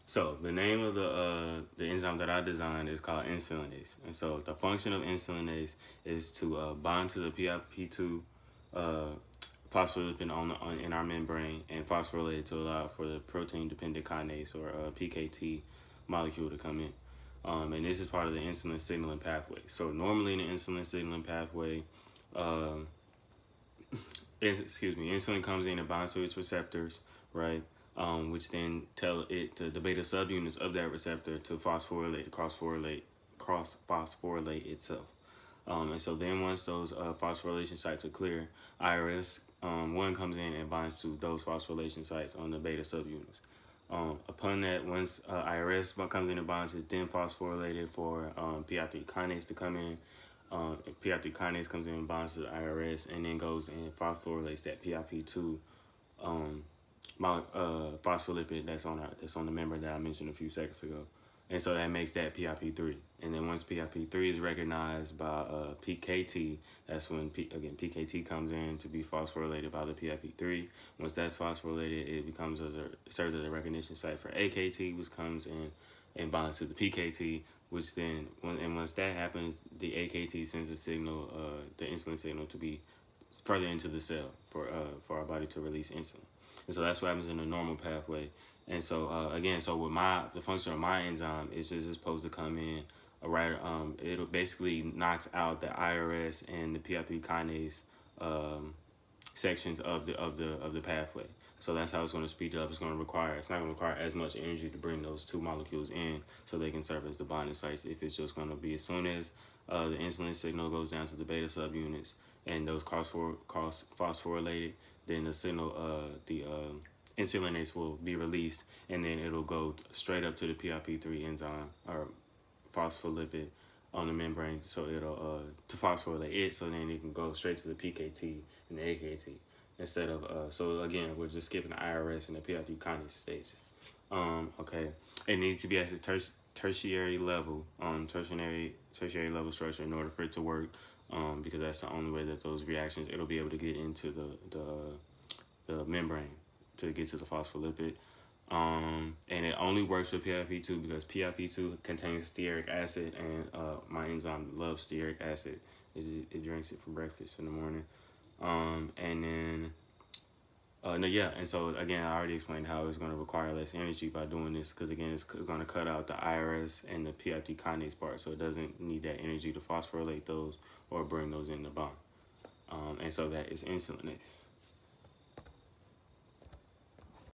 So the name of the enzyme that I designed is called insulinase, and so the function of insulinase is to bind to the PIP2 uh, phospholipid in our membrane and phosphorylate it to allow for the protein dependent kinase or PKT molecule to come in. And this is part of the insulin signaling pathway. So normally in the insulin signaling pathway, um, insulin comes in and binds to its receptors, right? Which then tell it to the beta subunits of that receptor to cross phosphorylate itself. And so then once those phosphorylation sites are clear, IRS one comes in and binds to those phosphorylation sites on the beta subunits. Upon that, once IRS comes in and binds, it's then phosphorylated for PI3 kinase to come in. PI3 kinase comes in and binds to the IRS and then goes and phosphorylates that PIP2 phospholipid that's on the membrane that I mentioned a few seconds ago. And so that makes that PIP3. And then once PIP3 is recognized by PKT, that's when, PKT comes in to be phosphorylated by the PIP3. Once that's phosphorylated, it serves as a recognition site for AKT, which comes in and binds to the PKT, which then, once that happens, the AKT sends a signal, the insulin signal, to be further into the cell for our body to release insulin. And so that's what happens in the normal pathway. And so so with the function of my enzyme is just supposed to come in it'll basically knocks out the IRS and the PI3 kinase sections of the pathway. So that's how it's going to speed up. It's not going to require as much energy to bring those two molecules in so they can serve as the binding sites. If it's just going to be as soon as the insulin signal goes down to the beta subunits and those cross phosphorylated, then the signal, insulinase will be released, and then it'll go straight up to the PIP3 enzyme or phospholipid on the membrane, so it'll to phosphorylate it, so then it can go straight to the PKT and the AKT instead of so again we're just skipping the IRS and the PI3 kinase stages. Okay, it needs to be at the tertiary level, tertiary level structure in order for it to work, because that's the only way that those reactions it'll be able to get into the membrane to get to the phospholipid. And it only works with PIP2 because PIP2 contains stearic acid, and my enzyme loves stearic acid. It drinks it for breakfast in the morning. And then, and so again, I already explained how it's going to require less energy by doing this, because again, it's going to cut out the IRS and the PI3 kinase part, so it doesn't need that energy to phosphorylate those or bring those in the bond. And so that is insulinase.